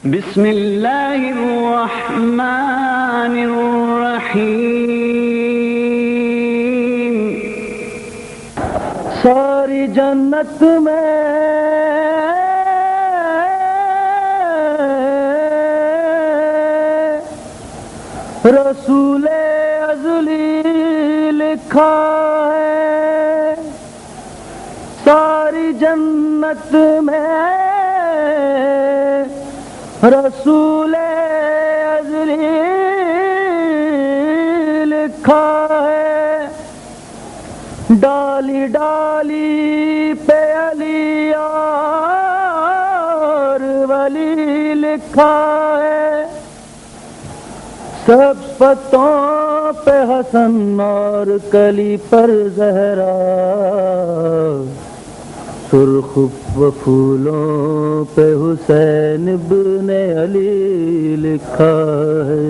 بسم الله الرحمن الرحيم ساری جنت میں رسول ازلی لکھا ہے ساری جنت میں رسول ازلی لکھا ہے ڈالی ڈالی پہ علی اور ولی لکھا ہے سب پتوں پہ حسن اور کلی پر زہرا سرخ و پھولوں پہ حسین ابن علی لکھا ہے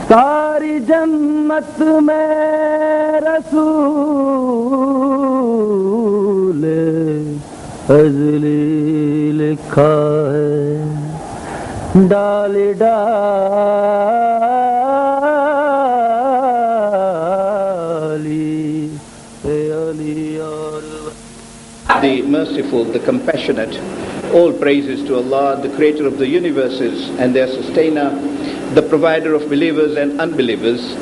ساری جنت میں رسول ازلی لکھا ہے ڈالی ڈالی پہ علی اور The merciful, the compassionate, all praises to Allah, the creator of the universes and their sustainer, the provider of believers and unbelievers,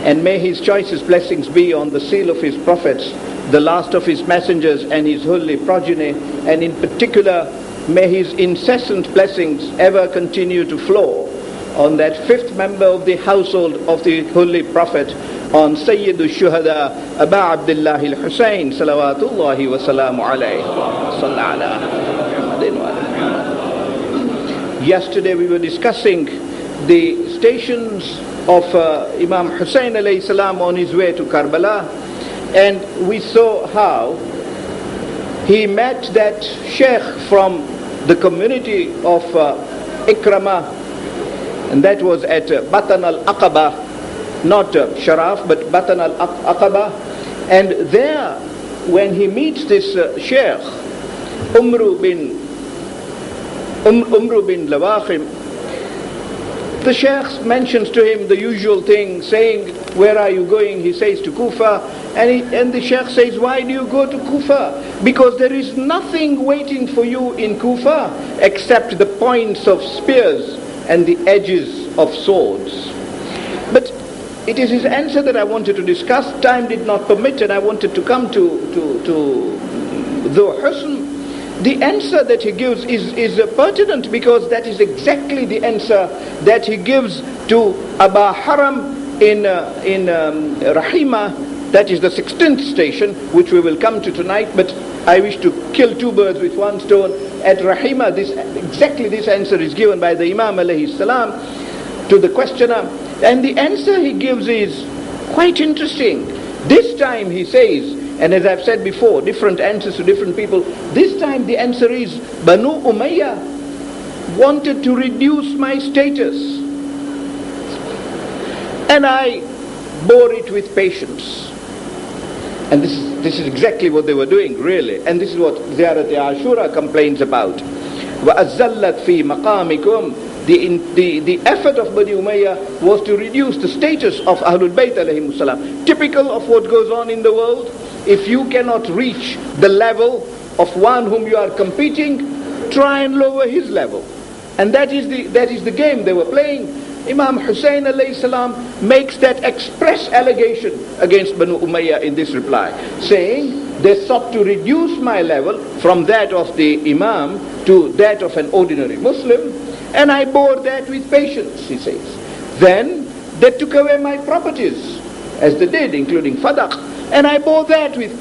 and may his choicest blessings be on the seal of his prophets, the last of his messengers and his holy progeny, and in particular may his incessant blessings ever continue to flow on that fifth member of the household of the holy prophet, on Sayyid al-Shuhada, Aba Abdullah al-Hussein, salawatullahi wa salamu alayhi. Yesterday we were discussing the stations of Imam Hussein alayhi salam on his way to Karbala, and we saw how he met that sheikh from the community of Ikramah, and that was at Batan al-Aqaba, not Sharaf, but Batan al-Aqaba. And there, when he meets this sheikh, Umru bin Lawaqim, the sheikh mentions to him the usual thing, saying, where are you going? He says, to Kufa. And the sheikh says, why do you go to Kufa? Because there is nothing waiting for you in Kufa except the points of spears and the edges of swords. But it is his answer that I wanted to discuss. Time did not permit, and I wanted to come to Dhu Husn. The answer that he gives is pertinent, because that is exactly the answer that he gives to Aba Haram in Rahima. That is the 16th station, which we will come to tonight. But I wish to kill two birds with one stone. At Rahima, exactly this answer is given by the Imam alayhi salam to the questioner. And the answer he gives is quite interesting. This time he says, and as I've said before, different answers to different people. This time the answer is, Banu Umayyah wanted to reduce my status, and I bore it with patience. And this is exactly what they were doing, really. And this is what Ziyarat Ashura complains about. وَأَزَّلَّتْ فِي مَقَامِكُمْ. The effort of Bani Umayyah was to reduce the status of Ahlul Bayt alayhimus salam. Typical of what goes on in the world. If you cannot reach the level of one whom you are competing, try and lower his level. And that is the game they were playing. Imam Hussein alayhi salam makes that express allegation against Banu Umayyah in this reply, saying they sought to reduce my level from that of the Imam to that of an ordinary Muslim, and I bore that with patience, he says. Then they took away my properties, as they did, including Fadaq, and I bore that with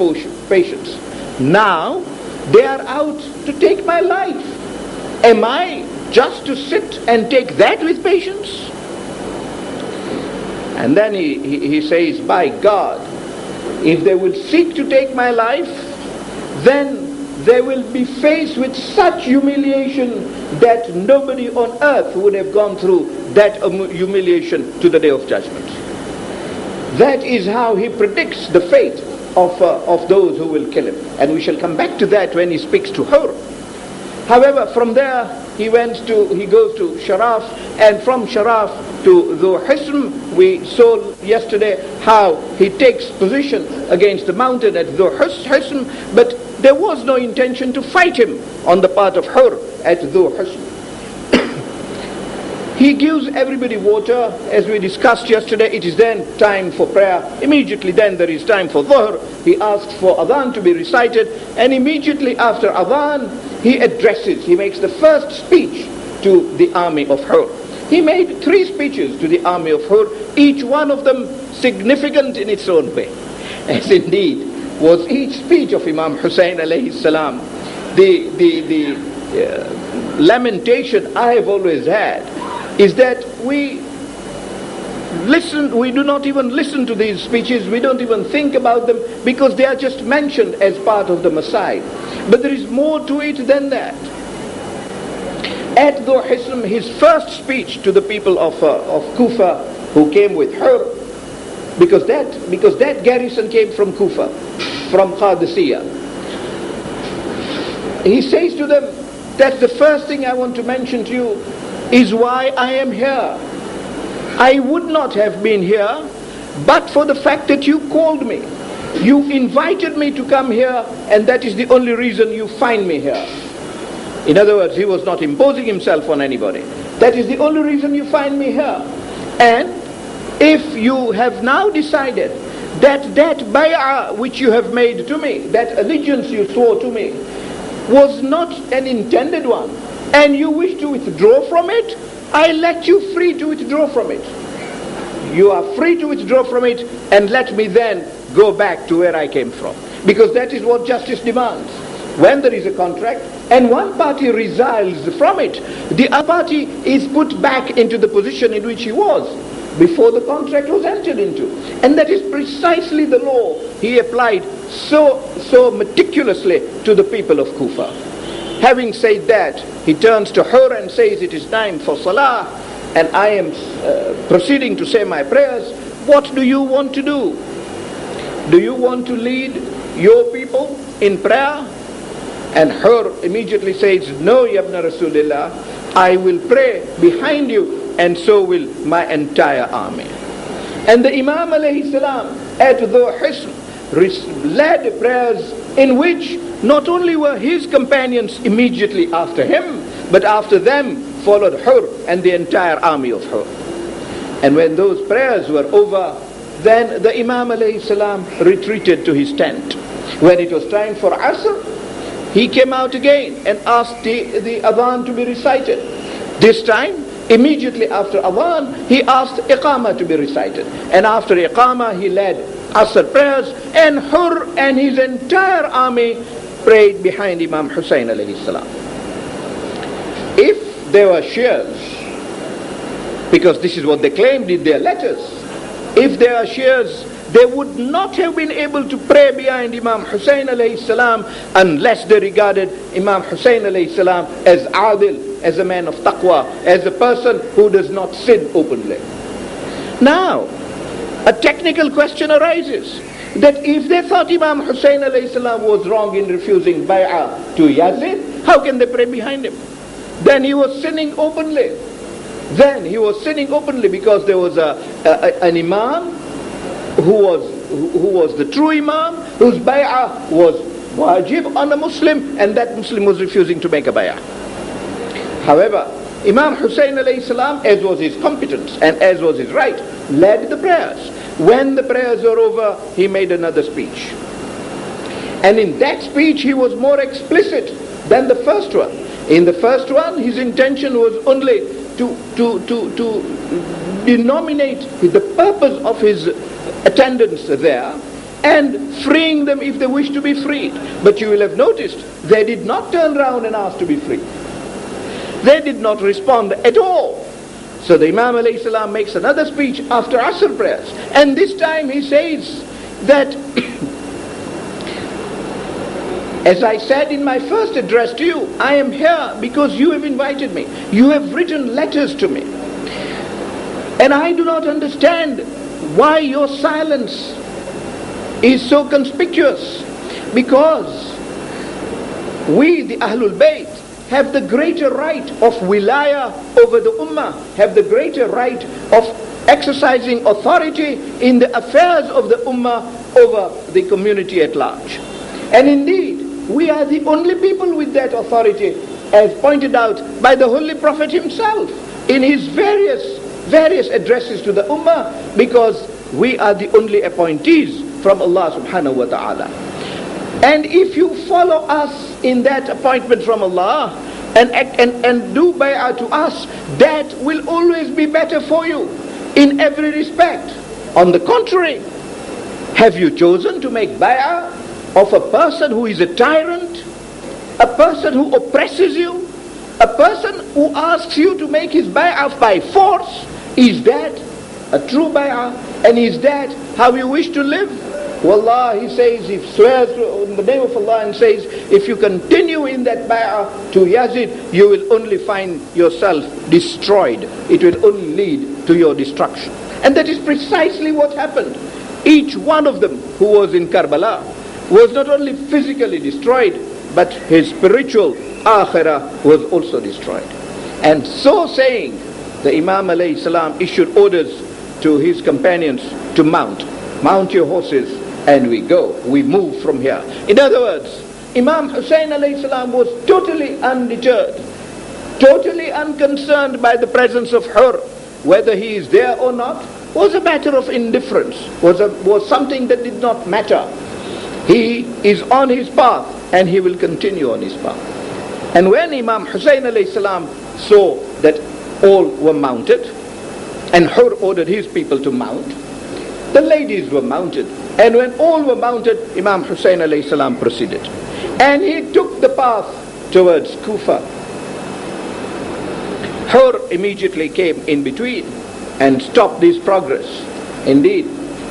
patience. Now they are out to take my life. Am I just to sit and take that with patience? And then he says, by God, if they will seek to take my life, then they will be faced with such humiliation that nobody on earth would have gone through that humiliation to the Day of Judgment. That is how he predicts the fate of those who will kill him. And we shall come back to that when he speaks to her. However, from there, he goes to Sharaf, and from Sharaf to Dhu Hism. We saw yesterday how he takes position against the mountain at Dhu Hism, but there was no intention to fight him on the part of Hur at Dhu Hism. He gives everybody water. As we discussed yesterday, it is then time for prayer. Immediately then there is time for Dhuhr. He asks for Adhan to be recited, and immediately after Adhan, he makes the first speech to the army of Hur. He made 3 speeches to the army of Hur, each one of them significant in its own way. As indeed was each speech of Imam Hussein alayhi salam. The lamentation I have always had is that we do not even listen to these speeches, we don't even think about them, because they are just mentioned as part of the Masai. But there is more to it than that. At Dhu Hism, his first speech to the people of Kufa who came with her, because that garrison came from Kufa, from Qadisiyah. He says to them, that's the first thing I want to mention to you, is why I am here. I would not have been here but for the fact that you called me. You invited me to come here, and that is the only reason you find me here. In other words, he was not imposing himself on anybody. That is the only reason you find me here. And if you have now decided that bay'ah which you have made to me, that allegiance you swore to me, was not an intended one, and you wish to withdraw from it, I let you free to withdraw from it. You are free to withdraw from it, and let me then go back to where I came from. Because that is what justice demands. When there is a contract, and one party resiles from it, the other party is put back into the position in which he was before the contract was entered into. And that is precisely the law he applied so meticulously to the people of Kufa. Having said that, he turns to her and says, it is time for Salah, and I am proceeding to say my prayers. What do you want to do? Do you want to lead your people in prayer? And her immediately says, no, Yabna Rasulillah, I will pray behind you, and so will my entire army. And the Imam alayhi salam at Dhu Hism led prayers in which not only were his companions immediately after him, but after them followed Hur and the entire army of Hur. And when those prayers were over, then the Imam alayhi salam retreated to his tent. When it was time for Asr, he came out again and asked the Adhan to be recited. This time, immediately after Adhan, he asked Iqamah to be recited. And after Iqamah, he led Asr prayers, and Hur and his entire army prayed behind Imam Hussein alayhi salam. If there were Shias, because this is what they claimed in their letters, if there are Shias, they would not have been able to pray behind Imam Hussein alayhi salam unless they regarded Imam Hussein alayhi salam as adil, as a man of taqwa, as a person who does not sin openly. Now, a technical question arises, that if they thought Imam Hussein alayhi salam was wrong in refusing bay'ah to Yazid, how can they pray behind him? Then he was sinning openly. Because there was an imam who was the true imam, whose bay'ah was wajib on a Muslim, and that Muslim was refusing to make a bay'ah. However, Imam Hussein alayhi salam, as was his competence and as was his right, led the prayers. When the prayers were over, he made another speech. And in that speech, he was more explicit than the first one. In the first one, his intention was only to denominate the purpose of his attendance there, and freeing them if they wish to be freed. But you will have noticed, they did not turn around and ask to be freed. They did not respond at all. So the Imam alayhi salam makes another speech after Asr prayers, and this time he says that as I said in my first address to you, I am here because you have invited me. You have written letters to me. And I do not understand why your silence is so conspicuous. Because we, the Ahlul Bayt, have the greater right of wilaya over the ummah, have the greater right of exercising authority in the affairs of the ummah over the community at large. And indeed, we are the only people with that authority, as pointed out by the Holy Prophet himself in his various addresses to the ummah, because we are the only appointees from Allah subhanahu wa ta'ala. And if you follow us in that appointment from Allah and do bay'ah to us, that will always be better for you in every respect. On the contrary, have you chosen to make bay'ah of a person who is a tyrant, a person who oppresses you, a person who asks you to make his bay'ah by force? Is that a true bay'ah? And is that how you wish to live? Wallah, he says, he swears in the name of Allah and says, if you continue in that bay'ah to Yazid, you will only find yourself destroyed. It will only lead to your destruction. And that is precisely what happened. Each one of them who was in Karbala was not only physically destroyed, but his spiritual akhirah was also destroyed. And so saying, the Imam alayhi salam issued orders to his companions to mount your horses, and we go, we move from here. In other words, Imam Hussein alayhi salam was totally undeterred, totally unconcerned by the presence of Hur. Whether he is there or not was a matter of indifference, was something that did not matter. He is on his path, and he will continue on his path. And when Imam Hussein alayhi salam saw that all were mounted, and Hur ordered his people to mount, the ladies were mounted. And when all were mounted, Imam Hussein alayhi salam proceeded. And he took the path towards Kufa. Hur immediately came in between and stopped his progress. Indeed,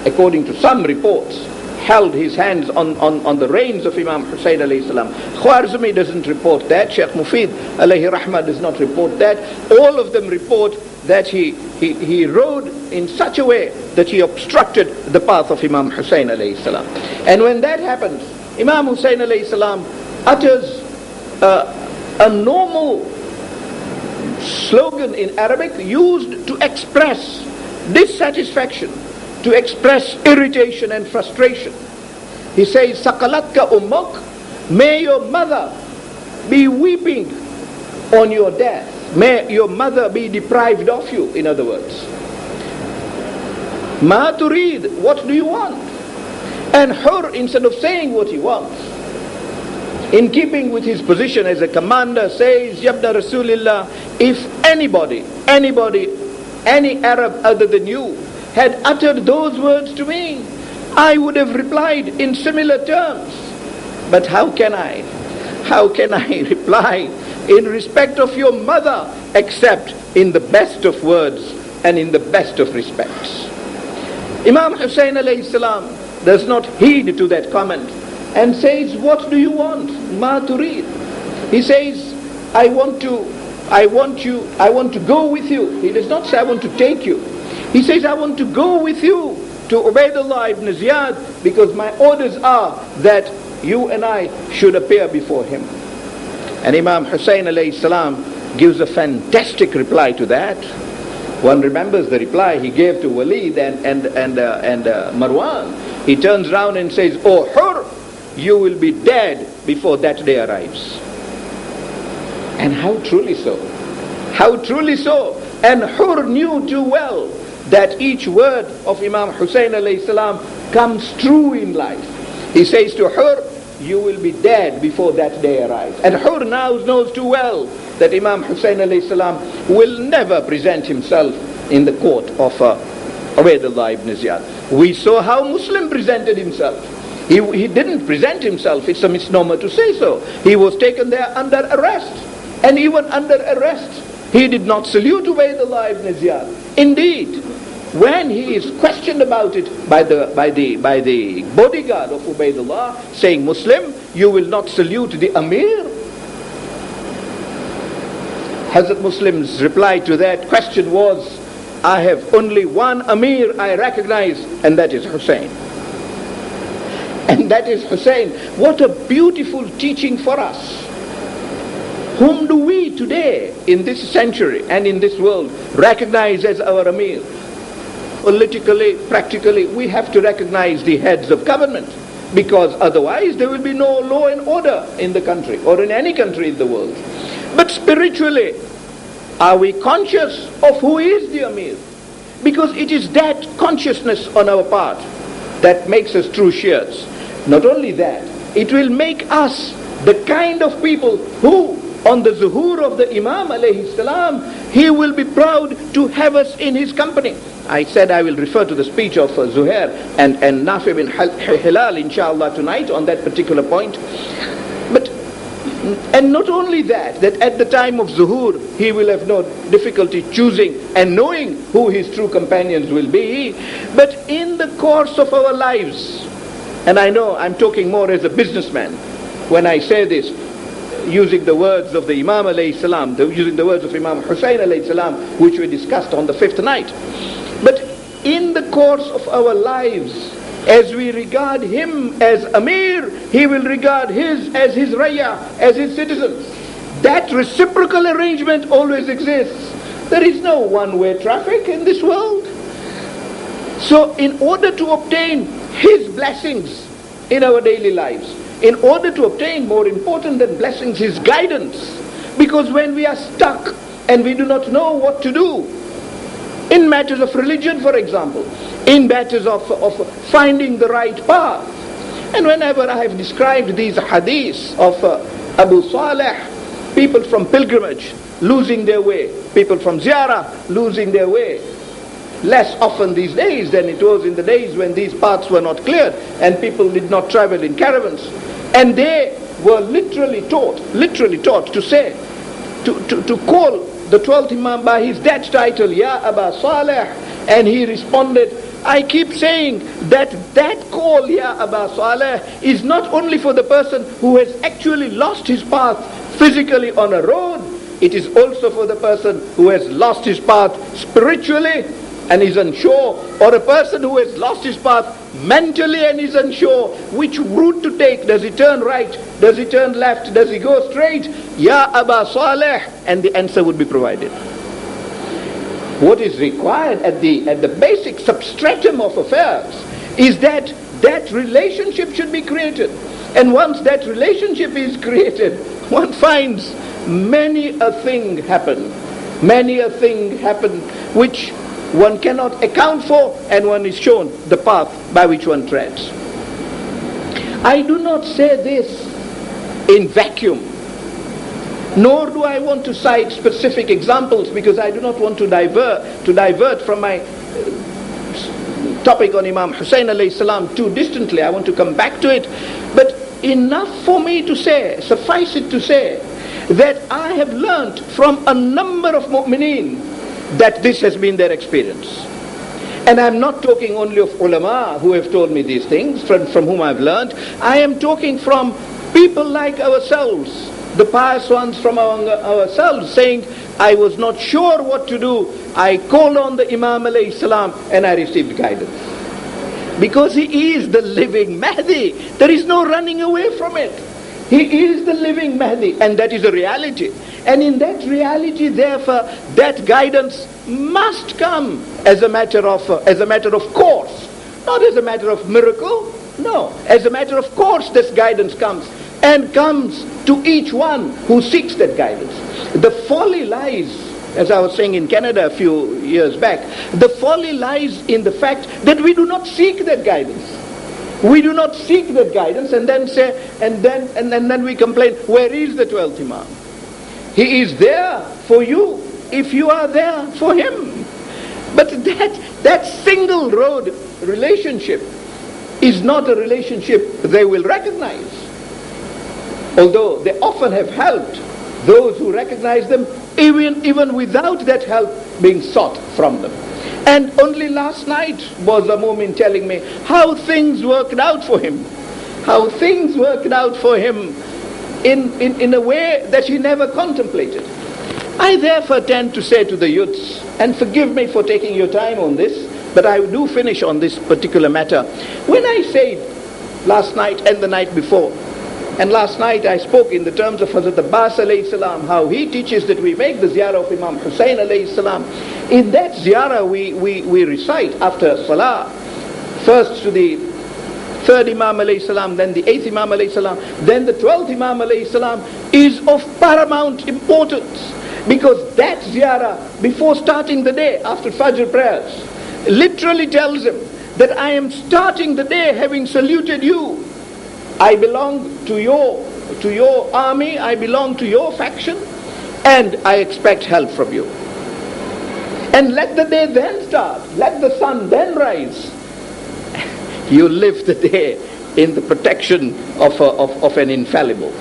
according to some reports, held his hands on the reins of Imam Hussein alayhi salam. Khwarizmi doesn't report that. Sheikh Mufid alayhi rahmah does not report that. All of them report that he rode in such a way that he obstructed the path of Imam Hussein alayhi salam. And when that happens, Imam Hussein alayhi salam utters a normal slogan in Arabic used to express dissatisfaction, to express irritation and frustration. He says, Sakalatka ummuk, may your mother be weeping on your death. May your mother be deprived of you, in other words. Ma turid, what do you want? And Hur, instead of saying what he wants, in keeping with his position as a commander, says, Yabna Rasulillah, if anybody, any Arab other than you, had uttered those words to me, I would have replied in similar terms. But how can I reply in respect of your mother, except in the best of words and in the best of respects? Imam Hussein alayhi salam does not heed to that comment and says, what do you want? Ma turid. He says, I want to go with you. He does not say, I want to take you. He says, I want to go with you to Ubaidullah ibn Ziyad, because my orders are that you and I should appear before him. And Imam Hussein alayhi salam gives a fantastic reply to that. One remembers the reply he gave to Walid and Marwan. He turns around and says, "O Hur, you will be dead before that day arrives." And how truly so? How truly so? And Hur knew too well that each word of Imam Hussein alayhi salam comes true in life. He says to Hur, you will be dead before that day arrives. And Hur now knows too well that Imam Hussein alayhi salam will never present himself in the court of Ubaidullah ibn Ziyad. We saw how Muslim presented himself. He didn't present himself, it's a misnomer to say so. He was taken there under arrest. And even under arrest, he did not salute Ubaidullah ibn Ziyad. Indeed, when he is questioned about it by the bodyguard of Ubaidullah, saying, Muslim, you will not salute the Amir? Hazrat Muslim's reply to that question was, I have only one Amir I recognize, and that is Hussein. And that is Hussein. What a beautiful teaching for us. Whom do we today, in this century and in this world, recognize as our Amir? Politically, practically, we have to recognize the heads of government, because otherwise there will be no law and order in the country or in any country in the world. But spiritually, are we conscious of who is the Amir? Because it is that consciousness on our part that makes us true Shiites. Not only that, it will make us the kind of people who, on the zuhur of the Imam alayhi salam, he will be proud to have us in his company. I said I will refer to the speech of Zuhair and Nafi bin Hilal inshallah tonight on that particular point. And not only that at the time of zuhur he will have no difficulty choosing and knowing who his true companions will be, but in the course of our lives, and I know I'm talking more as a businessman when I say this, using the words of the Imam alayhi salam, using the words of Imam Hussein alayhi salam, which we discussed on the fifth night. But in the course of our lives, as we regard him as Amir, he will regard as his Raya, as his citizens. That reciprocal arrangement always exists. There is no one-way traffic in this world. So in order to obtain his blessings in our daily lives, in order to obtain, more important than blessings, his guidance, because when we are stuck and we do not know what to do, in matters of religion, for example, in matters of finding the right path. And whenever I have described these hadiths of Abu Saleh, people from pilgrimage losing their way, people from ziyarah losing their way, less often these days than it was in the days when these paths were not cleared and people did not travel in caravans. And they were literally taught to say, to call the 12th Imam by his that title, Ya Aba Saleh, and he responded, I keep saying that call, Ya Aba Saleh, is not only for the person who has actually lost his path physically on a road, it is also for the person who has lost his path spiritually and is unsure, or a person who has lost his path mentally and is unsure which route to take. Does he turn right? Does he turn left? Does he go straight? Ya Aba Saleh, and the answer would be provided. What is required at the basic substratum of affairs is that relationship should be created. And once that relationship is created, one finds many a thing happen which one cannot account for, and one is shown the path by which one treads. I do not say this in vacuum, nor do I want to cite specific examples, because I do not want to divert from my topic on Imam Hussein alayhi salam too distantly. I want to come back to it. But enough for me to say, suffice it to say, that I have learnt from a number of mu'mineen that this has been their experience. And I'm not talking only of ulama who have told me these things, from whom I've learned. I am talking from people like ourselves, the pious ones from among ourselves, saying, I was not sure what to do. I called on the Imam alayhi salam and I received guidance. Because he is the living Mahdi. There is no running away from it. He is the living Mahdi, and that is a reality. And in that reality, therefore, that guidance must come as a matter of course, not as a matter of miracle. No, as a matter of course, this guidance comes, and comes to each one who seeks that guidance. The folly lies, as I was saying in Canada a few years back, the folly lies in the fact that we do not seek that guidance. We do not seek that guidance and then say, and then we complain, where is the 12th Imam? He is there for you if you are there for him. But that single road relationship is not a relationship they will recognize. Although they often have helped those who recognize them, even without that help being sought from them. And only last night was a moment telling me how things worked out for him. How things worked out for him in a way that he never contemplated. I therefore tend to say to the youths, and forgive me for taking your time on this, but I do finish on this particular matter. When I said last night and the night before And last night I spoke in the terms of Hazrat Abbas alayhi salam, how he teaches that we make the ziyarah of Imam Hussein alayhi salam. In that ziyarah we recite after salah, first to the third Imam alayhi salam, then the eighth Imam alayhi salam, then the 12th Imam alayhi salam, is of paramount importance. Because that ziyarah, before starting the day, after Fajr prayers, literally tells him that I am starting the day having saluted you. I belong to your army, I belong to your faction, and I expect help from you. And let the day then start, let the sun then rise. You live the day in the protection of an infallible.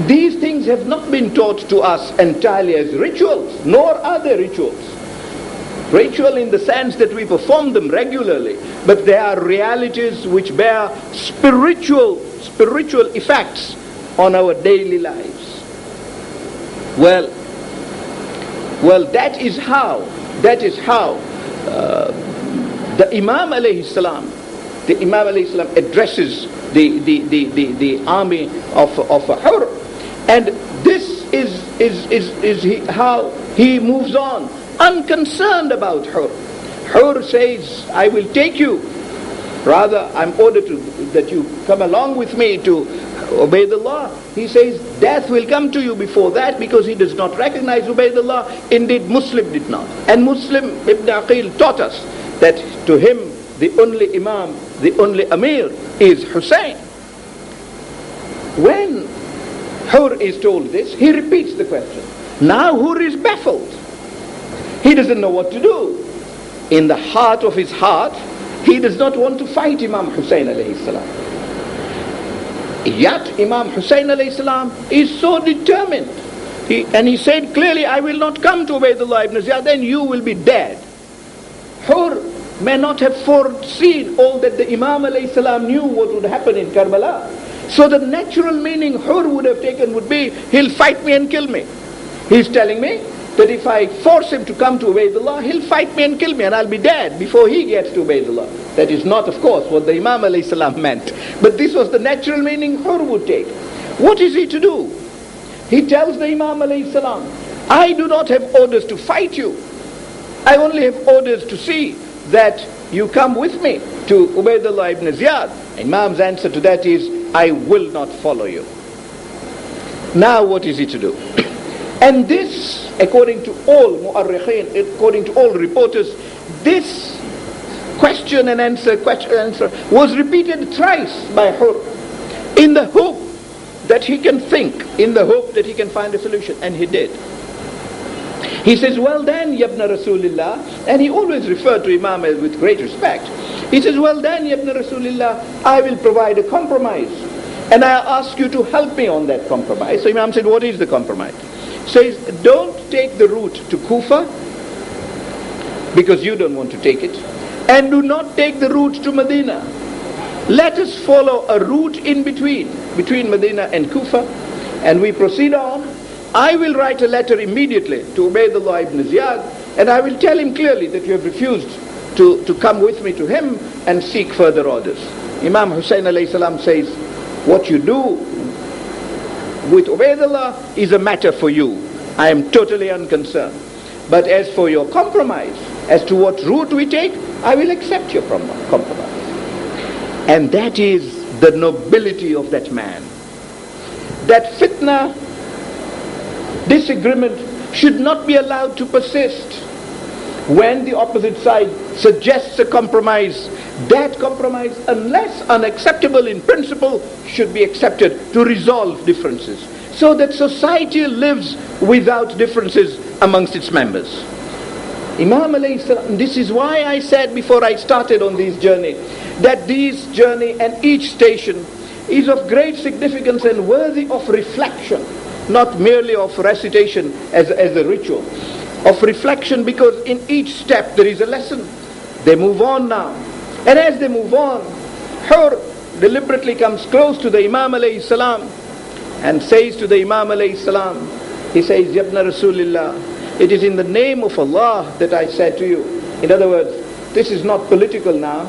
These things have not been taught to us entirely as rituals, nor are they rituals. Ritual in the sense that we perform them regularly, but they are realities which bear spiritual effects on our daily lives. Well, that is how the Imam alayhi salam addresses the army of Hur, and this is how he moves on, unconcerned about Hur. Hur says, I will take you. Rather, I'm ordered that you come along with me to obey the law. He says, death will come to you before that, because he does not recognize obey the law. Indeed, Muslim did not. And Muslim, Ibn Aqil taught us that to him, the only Imam, the only Amir is Hussein. When Hur is told this, he repeats the question. Now Hur is baffled. He doesn't know what to do. In the heart of his heart, he does not want to fight Imam Hussein alayhi salam. Yet Imam Hussein alayhi salam is so determined. He said clearly, I will not come to Ubaydullah ibn Ziyad, then you will be dead. Hur may not have foreseen all that the Imam alayhi salam knew what would happen in Karbala. So the natural meaning Hur would have taken would be, he'll fight me and kill me. He's telling me that if I force him to come to Ubaydullah, he'll fight me and kill me, and I'll be dead before he gets to Ubaydullah. That is not, of course, what the Imam alayhi salam meant. But this was the natural meaning Hur would take. What is he to do? He tells the Imam alayhi salam, I do not have orders to fight you. I only have orders to see that you come with me to Ubaydullah ibn Ziyad. Imam's answer to that is, I will not follow you. Now what is he to do? And this, according to all mu'arrikhin, according to all reporters, this question and answer was repeated thrice by Hur, in the hope that he can think, in the hope that he can find a solution. And he did. He says, well then, Yabna Rasulillah, and he always referred to Imam with great respect. He says, well then, Yabna Rasulillah, I will provide a compromise, and I ask you to help me on that compromise. So Imam said, what is the compromise? Says, don't take the route to Kufa, because you don't want to take it, and do not take the route to Medina. Let us follow a route in between Medina and Kufa, and we proceed on. I will write a letter immediately to Ubaydullah ibn Ziyad, and I will tell him clearly that you have refused to come with me to him and seek further orders. Imam Hussein alayhi salam says, what you do with Ubaydullah is a matter for you. I am totally unconcerned. But as for your compromise, as to what route we take, I will accept your compromise. And that is the nobility of that man. That fitna, disagreement, should not be allowed to persist. When the opposite side suggests a compromise, that compromise, unless unacceptable in principle, should be accepted to resolve differences, so that society lives without differences amongst its members. Imam alayhi salam, this is why I said before I started on this journey, that this journey and each station is of great significance and worthy of reflection, not merely of recitation as a ritual. Of reflection, because in each step there is a lesson. They move on now. And as they move on, Hur deliberately comes close to the Imam alayhi salam and says to the Imam alayhi salam, he says, Yabna Rasulillah, it is in the name of Allah that I said to you. In other words, this is not political now.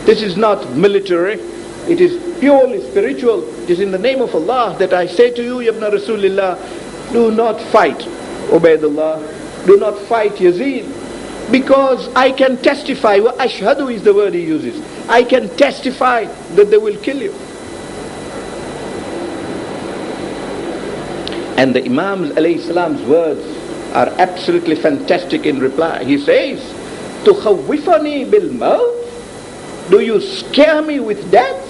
This is not military. It is purely spiritual. It is in the name of Allah that I say to you, Ibn Rasulillah, do not fight Ubaidullah, do not fight Yazid, because I can testify, wa ashhadu is the word he uses, I can testify that they will kill you. And the Imam alayhi salam's words are absolutely fantastic in reply. He says, tukhawwifani bil maut? Do you scare me with death?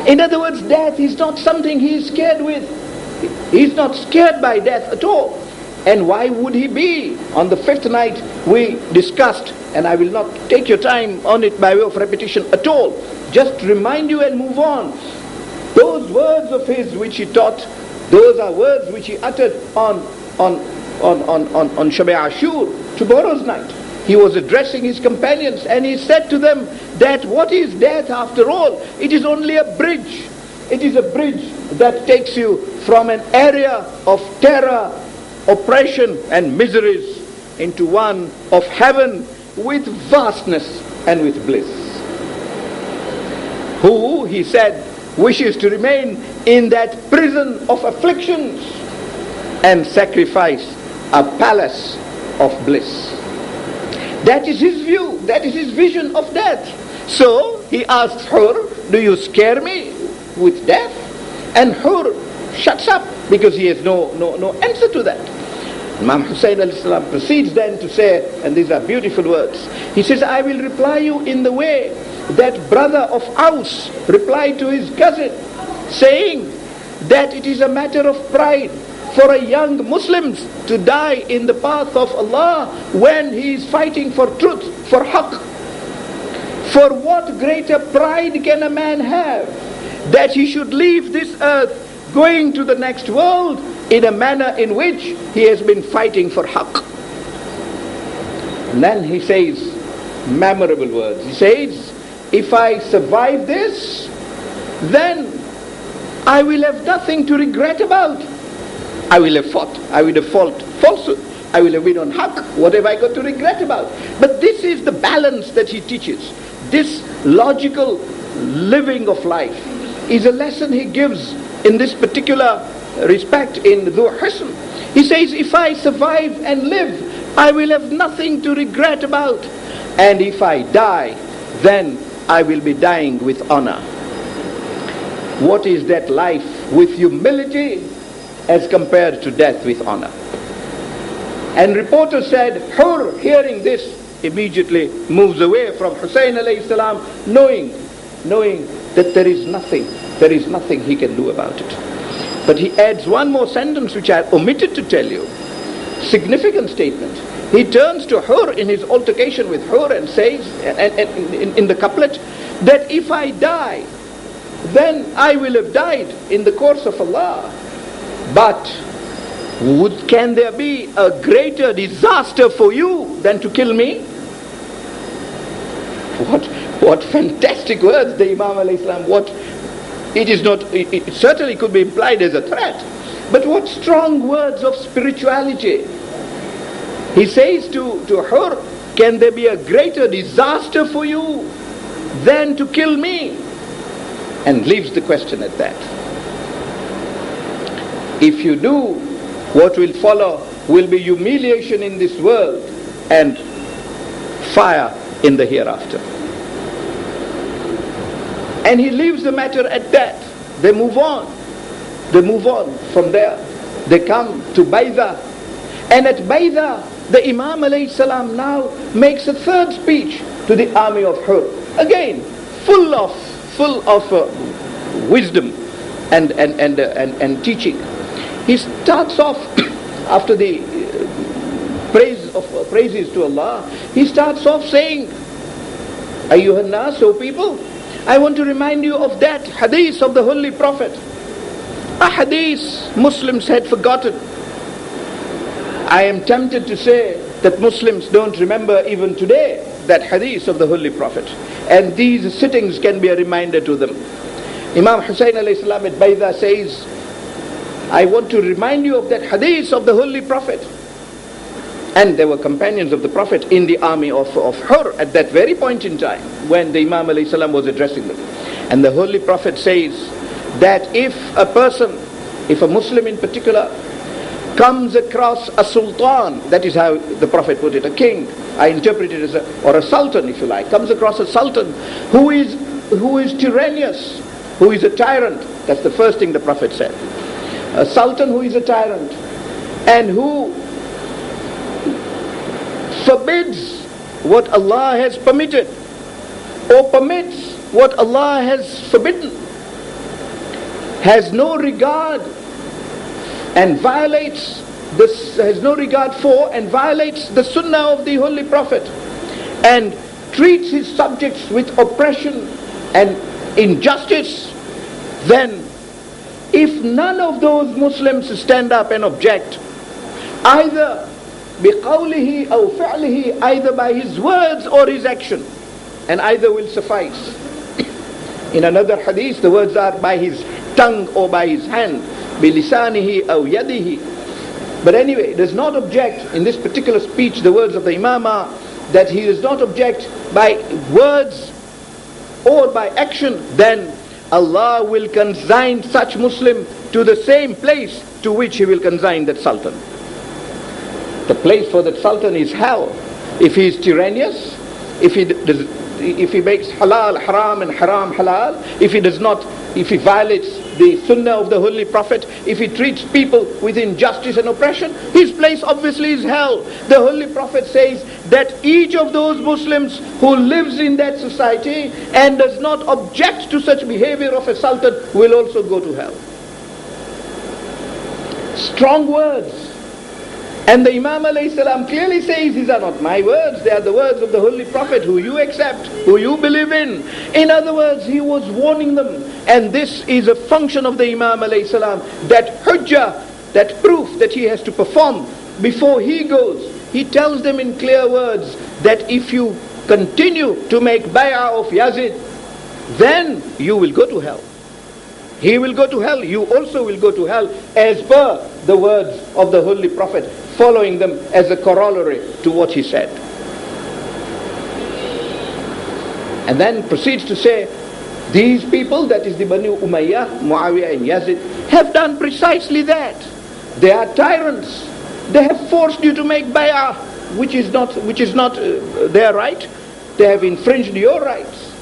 In other words, death is not something he is scared with. He is not scared by death at all. And why would he be? On the fifth night we discussed, and I will not take your time on it by way of repetition at all. Just remind you and move on. Those words of his which he taught, those are words which he uttered on Shab-e Ashur, tomorrow's night. He was addressing his companions and he said to them that what is death after all? It is only a bridge. It is a bridge that takes you from an area of terror, oppression and miseries into one of heaven with vastness and with bliss. Who, he said, wishes to remain in that prison of afflictions and sacrifice a palace of bliss. That is his view, that is his vision of death. So he asks her, do you scare me with death? And her shuts up because he has no answer to that. Imam Hussein alayhi salam proceeds then to say, and these are beautiful words, he says, I will reply you in the way that brother of Aus replied to his cousin, saying that it is a matter of pride for a young Muslim to die in the path of Allah when he is fighting for truth, for haqq. For what greater pride can a man have that he should leave this earth going to the next world in a manner in which he has been fighting for haqq. And then he says memorable words. He says, if I survive this, then I will have nothing to regret about. I will have fought, I will have fought falsehood, I will have been on haqq. What have I got to regret about? But this is the balance that he teaches. This logical living of life is a lesson he gives in this particular respect in Dhu Hisn. He says, if I survive and live, I will have nothing to regret about. And if I die, then I will be dying with honor. What is that life with humility as compared to death with honor? And reporter said, Hur, hearing this, immediately moves away from Hussein alayhi salam, knowing that there is nothing he can do about it. But he adds one more sentence which I omitted to tell you. Significant statement. He turns to Hur in his altercation with Hur and says, in the couplet, that if I die, then I will have died in the course of Allah. But can there be a greater disaster for you than to kill me? What fantastic words the Imam alayhi salam. It certainly could be implied as a threat, but what strong words of spirituality. He says to her, can there be a greater disaster for you than to kill me? And leaves the question at that. If you do, what will follow will be humiliation in this world and fire in the hereafter. And he leaves the matter at that. They move on. They move on from there. They come to Bayda. And at Bayda, the Imam alayhi salam now makes a third speech to the army of Hur. Again, full of wisdom and teaching. He starts off after the praises to Allah. He starts off saying, Ayyuhan nas, O people, I want to remind you of that hadith of the Holy Prophet. A hadith Muslims had forgotten. I am tempted to say that Muslims don't remember even today that hadith of the Holy Prophet. And these sittings can be a reminder to them. Imam Hussein alayhi salam at Bayda says, I want to remind you of that hadith of the Holy Prophet. And there were companions of the Prophet in the army of Hur at that very point in time when the Imam alayhi salam was addressing them. And the Holy Prophet says that if a person, if a Muslim in particular, comes across a sultan, that is how the Prophet put it, a king, I interpret it as or a sultan if you like, comes across a sultan who is tyrannous, who is a tyrant. That's the first thing the Prophet said. A sultan who is a tyrant and who forbids what Allah has permitted or permits what Allah has forbidden, has no regard and violates this, has no regard for and violates the sunnah of the Holy Prophet, and treats his subjects with oppression and injustice, then if none of those Muslims stand up and object, either بِقَوْلِهِ أَوْ فِعْلِهِ, either by his words or his action, and either will suffice. In another hadith, the words are by his tongue or by his hand, بِلِسَانِهِ أَوْ يَدِهِ. But anyway, does not object, in this particular speech, the words of the Imam are that he does not object by words or by action, then Allah will consign such Muslim to the same place to which he will consign that sultan. The place for that sultan is hell. If he is tyrannous, if he makes halal haram and haram halal, if he violates the sunnah of the Holy Prophet, if he treats people with injustice and oppression, his place obviously is hell. The Holy Prophet says that each of those Muslims who lives in that society and does not object to such behavior of a sultan will also go to hell. Strong words. And the Imam alayhi salam clearly says, these are not my words, they are the words of the Holy Prophet who you accept, who you believe in. In other words, he was warning them. And this is a function of the Imam alayhi salam, that hujjah, that proof that he has to perform before he goes. He tells them in clear words that if you continue to make bay'ah of Yazid, then you will go to hell. He will go to hell, you also will go to hell, as per the words of the Holy Prophet, following them as a corollary to what he said. And then proceeds to say, these people, that is the Banu Umayyah, Muawiyah and Yazid, have done precisely that. They are tyrants. They have forced you to make bay'ah, which is not their right. They have infringed your rights.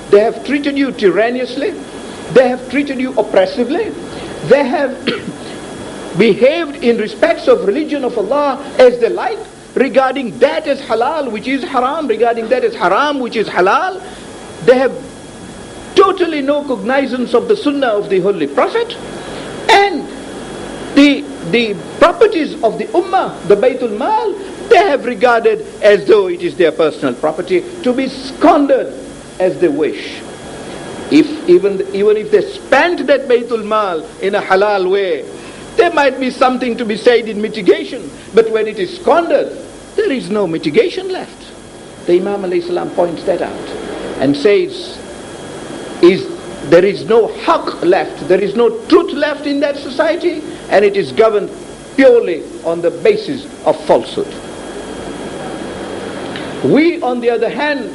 They have treated you tyrannously. They have treated you oppressively. They have behaved in respects of religion of Allah as they like, regarding that as halal which is haram, regarding that as haram which is halal. They have totally no cognizance of the sunnah of the Holy Prophet, and the properties of the ummah, the Baytul Mal, they have regarded as though it is their personal property to be squandered as they wish. Even if they spent that Baytul Mal in a halal way, there might be something to be said in mitigation, but when it is squandered, there is no mitigation left. The Imam alayhi salam points that out and says, there is no haqq left, there is no truth left in that society, and it is governed purely on the basis of falsehood. We, on the other hand,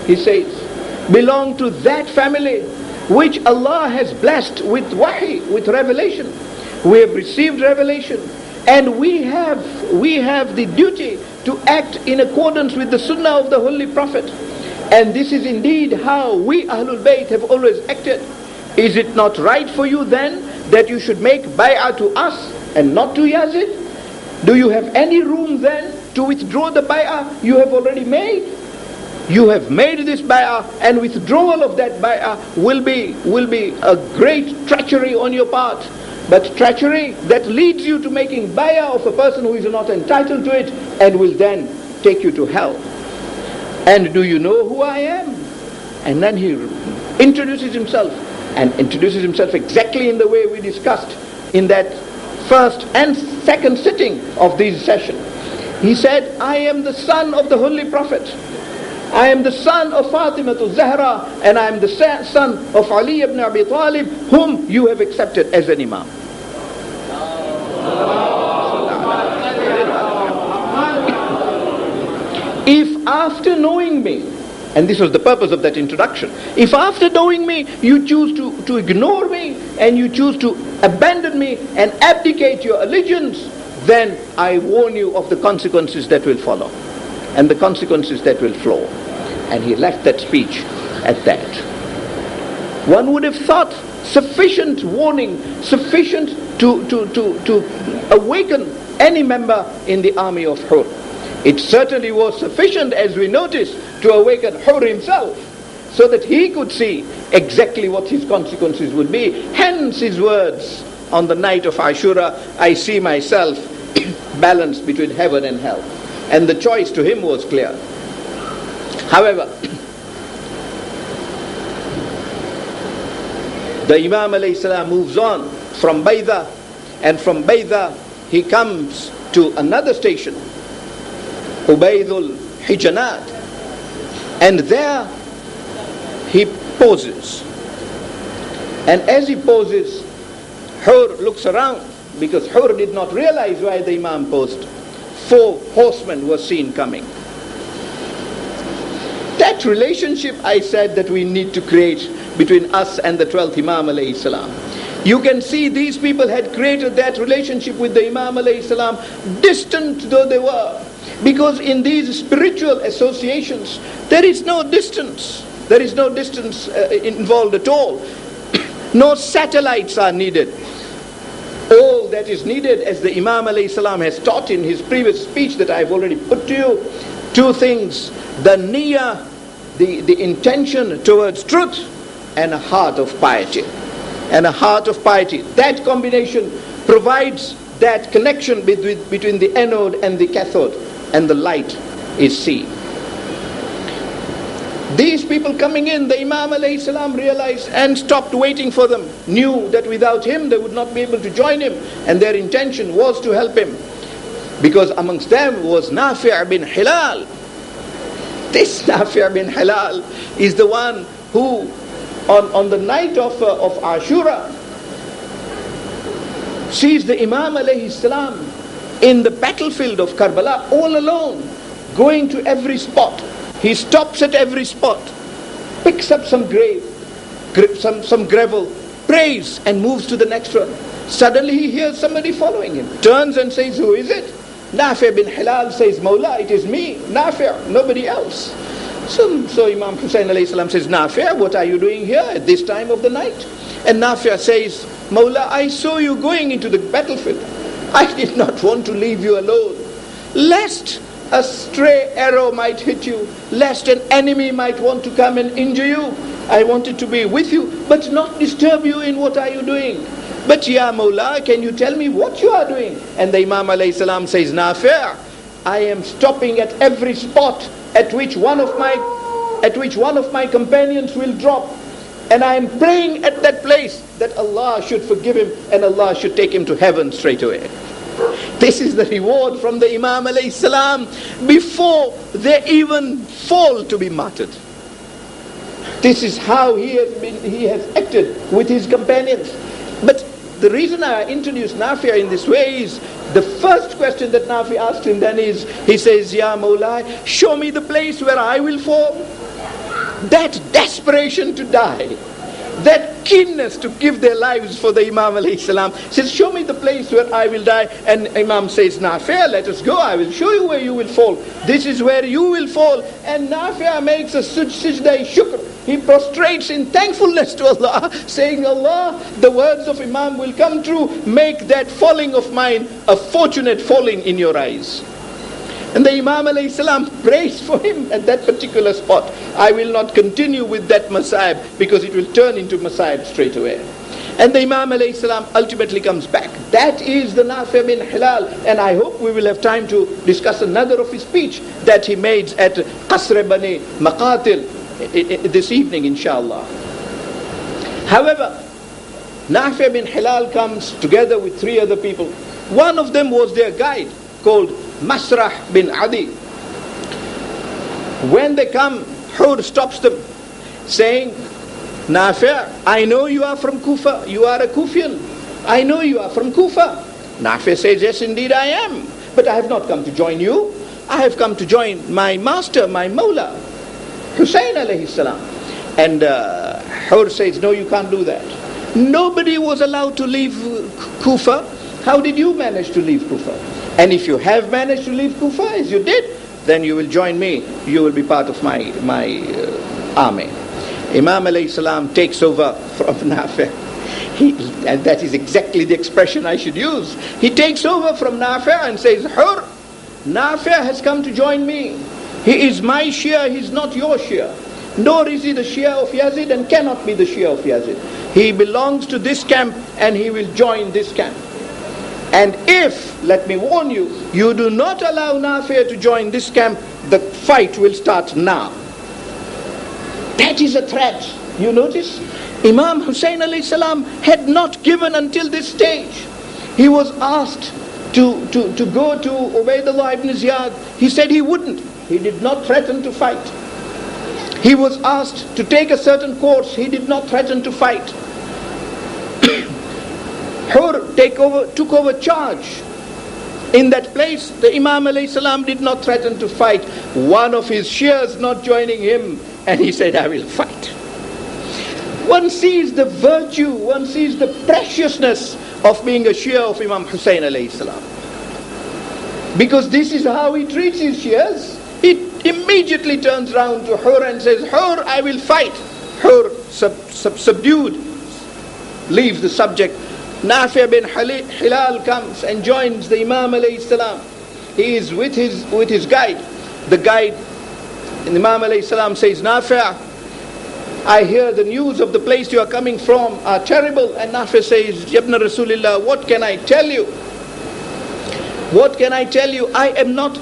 he says, belong to that family which Allah has blessed with wahi, with revelation. We have received revelation, and we have the duty to act in accordance with the sunnah of the Holy Prophet. And this is indeed how we Ahlul Bayt have always acted. Is it not right for you then that you should make bay'ah to us and not to Yazid? Do you have any room then to withdraw the bay'ah you have already made? You have made this bay'ah, and withdrawal of that bay'ah will be a great treachery on your part. But treachery that leads you to making bay'ah of a person who is not entitled to it, and will then take you to hell. And do you know who I am? And then he introduces himself, and introduces himself exactly in the way we discussed in that first and second sitting of this session. He said, I am the son of the Holy Prophet. I am the son of Fatima Zahra, and I am the son of Ali ibn Abi Talib, whom you have accepted as an imam. If after knowing me, and this was the purpose of that introduction, if after knowing me you choose to ignore me and you choose to abandon me and abdicate your allegiance, then I warn you of the consequences that will follow and the consequences that will flow. And he left that speech at that. One would have thought sufficient warning, sufficient to awaken any member in the army of Hur. It certainly was sufficient, as we notice, to awaken Hur himself, so that he could see exactly what his consequences would be. Hence his words on the night of Ashura, I see myself balanced between heaven and hell. And the choice to him was clear. However, the Imam alayhi salam moves on from Bayda, and from Bayda he comes to another station, Ubaydul Hijanat, and there he pauses. And as he pauses, Hur looks around, because Hur did not realize why the Imam paused. 4 horsemen were seen coming. That relationship, I said, that we need to create between us and the 12th Imam alayhi salam. You can see these people had created that relationship with the Imam alayhi salam, distant though they were. Because in these spiritual associations, there is no distance. There is no distance involved at all. No satellites are needed. All that is needed, as the Imam alayhi salam has taught in his previous speech that I've already put to you, 2 things: the niyyah, the intention towards truth, and a heart of piety. And a heart of piety. That combination provides that connection between the anode and the cathode, and the light is seen. These people coming in, the Imam alayhi salam realized and stopped waiting for them, knew that without him they would not be able to join him, and their intention was to help him, because amongst them was Nafi' bin Hilal. This Nafi' bin Hilal is the one who on the night of Ashura sees the Imam alayhi salam in the battlefield of Karbala all alone, going to every spot. He stops at every spot, picks up some gravel, prays, and moves to the next one. Suddenly he hears somebody following him, turns and says, who is it? Nafi' bin Hilal says, Mawla, it is me, Nafi', nobody else. So Imam Hussein alayhi salam says, Nafi', what are you doing here at this time of the night? And Nafi' says, Mawla, I saw you going into the battlefield. I did not want to leave you alone, lest a stray arrow might hit you, lest an enemy might want to come and injure you. I wanted to be with you, but not disturb you in what are you doing. But Ya Mawla, can you tell me what you are doing? And the Imam alayhi salam says, Nafi', I am stopping at every spot at which one of my companions will drop, and I am praying at that place that Allah should forgive him and Allah should take him to heaven straight away. This is the reward from the Imam alayhi salam before they even fall to be martyred. This is how he has acted with his companions. But the reason I introduced Nafi' in this way is the first question that Nafi' asked him then is, he says, Ya Mawla, show me the place where I will fall. That desperation to die, that keenness to give their lives for the Imam alayhi salam, says, show me the place where I will die. And Imam says, Nafi', let us go, I will show you where you will fall. This is where you will fall. And Nafi' makes a sajda shukr. He prostrates in thankfulness to Allah, saying, Allah, the words of Imam will come true. Make that falling of mine a fortunate falling in your eyes. And the Imam alayhi salam prays for him at that particular spot. I will not continue with that masayib, because it will turn into masayib straight away. And the Imam alayhi salam ultimately comes back. That is the Nafi' bin Hilal. And I hope we will have time to discuss another of his speech that he made at Qasr Bani Maqatil this evening, inshallah. However, Nafi' bin Hilal comes together with 3 other people. One of them was their guide, called Masrah bin Adi. When they come, Hur stops them, saying, Nafi', I know you are from Kufa. You are a Kufian. I know you are from Kufa. Nafi' says, yes, indeed I am. But I have not come to join you. I have come to join my master, my Mawla, Hussein alayhi salam. And Hur says, no, you can't do that. Nobody was allowed to leave Kufa. How did you manage to leave Kufa? And if you have managed to leave Kufa, as you did, then you will join me. You will be part of my army. Imam alayhi salam takes over from Nafi'. And that is exactly the expression I should use. He takes over from Nafi' and says, Hur, Nafi' has come to join me. He is my Shia, he is not your Shia. Nor is he the Shia of Yazid and cannot be the Shia of Yazid. He belongs to this camp and he will join this camp. And if, let me warn you, you do not allow Nafi' to join this camp, the fight will start now. That is a threat. You notice? Imam Hussein alayhi salam had not given until this stage. He was asked to go to Ubaidullah ibn Ziyad. He said he wouldn't. He did not threaten to fight. He was asked to take a certain course. He did not threaten to fight. Hur took over charge. In that place, the Imam alayhi salam did not threaten to fight. One of his Shias not joining him, and he said, I will fight. One sees the virtue, one sees the preciousness of being a Shia of Imam Hussein alayhi salam. Because this is how he treats his Shias. He immediately turns round to Hur and says, Hur, I will fight. Hur, subdued, leaves the subject. Nafi' bin Hilal comes and joins the Imam alayhi salam. He is with his guide. The guide, and Imam alayhi salam says, Nafi', I hear the news of the place you are coming from are terrible. And Nafi' says, Yabna Rasulillah, what can I tell you? What can I tell you? I do not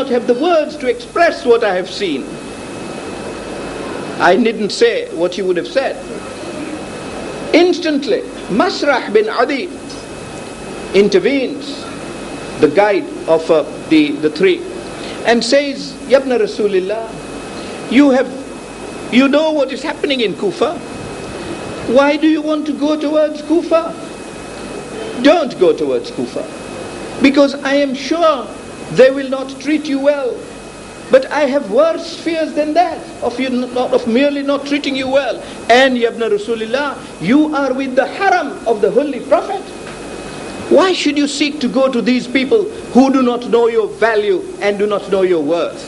have the words to express what I have seen. I didn't say what he would have said. Instantly, Masrah bin Adi intervenes, the guide of the three, and says, Yabna Rasulillah, you know what is happening in Kufa. Why do you want to go towards Kufa? Don't go towards Kufa. Because I am sure they will not treat you well. But I have worse fears than that, of merely not treating you well. And Yabna Rasulillah, you are with the haram of the Holy Prophet. Why should you seek to go to these people who do not know your value and do not know your worth?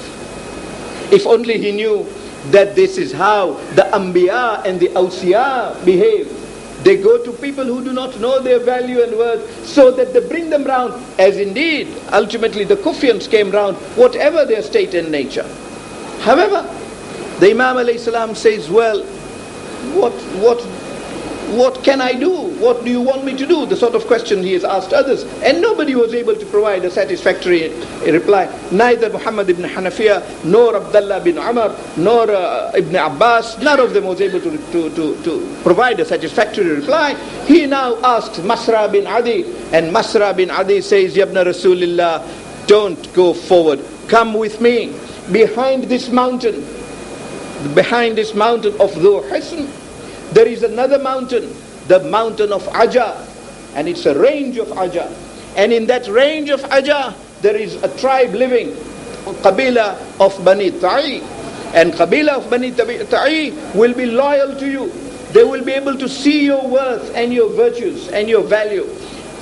If only he knew that this is how the Anbiya and the Awsiya behave. They go to people who do not know their value and worth, so that they bring them round, as indeed ultimately the Kufians came round, whatever their state and nature. However, the Imam alayhi salam says, well, what can I do? What do you want me to do? The sort of question he has asked others. And nobody was able to provide a satisfactory reply. Neither Muhammad ibn Hanafiya, nor Abdullah bin Umar, nor Ibn Abbas, none of them was able to provide a satisfactory reply. He now asks Masra bin Adi, and Masra bin Adi says, Yabna Rasulillah, don't go forward. Come with me. Behind this mountain of Dhu Hisn, there is another mountain, the mountain of Aja, and it's a range of Aja. And in that range of Aja, there is a tribe living, Qabila of Bani Ta'i. And Qabila of Bani Ta'i will be loyal to you. They will be able to see your worth and your virtues and your value.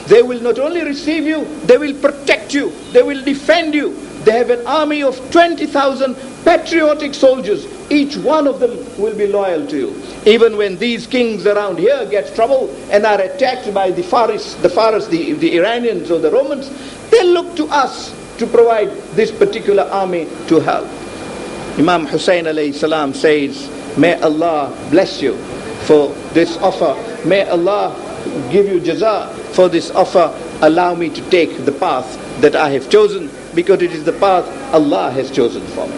They will not only receive you, they will protect you, they will defend you. They have an army of 20,000 patriotic soldiers. Each one of them will be loyal to you. Even when these kings around here get trouble and are attacked by the Iranians or the Romans, they look to us to provide this particular army to help. Imam Hussein alayhi salam says, may Allah bless you for this offer. May Allah give you jaza for this offer. Allow me to take the path that I have chosen, because it is the path Allah has chosen for me.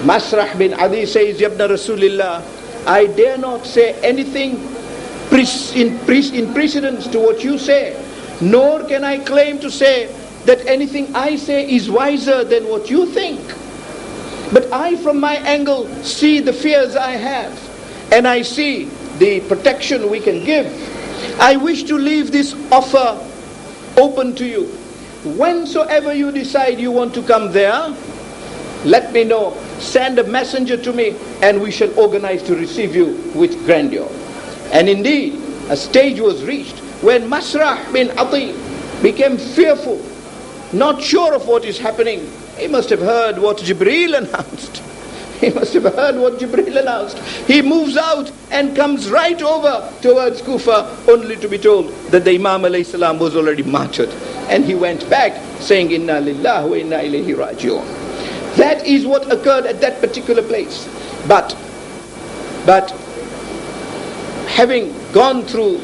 Masrah bin Adi says, Yabna Rasulillah, I dare not say anything in precedence to what you say, nor can I claim to say that anything I say is wiser than what you think. But I, from my angle, see the fears I have, and I see the protection we can give. I wish to leave this offer open to you. whensoever you decide you want to come there, let me know, send a messenger to me, and we shall organize to receive you with grandeur. And indeed, a stage was reached when Masrah bin Ati became fearful, not sure of what is happening. He must have heard what Jibreel announced. He must have heard what Jibreel announced. He moves out and comes right over towards Kufa, only to be told that the Imam alayhi salam was already martyred. And he went back saying, Inna lillahi wa inna ilayhi raji'un. That is what occurred at that particular place. But having gone through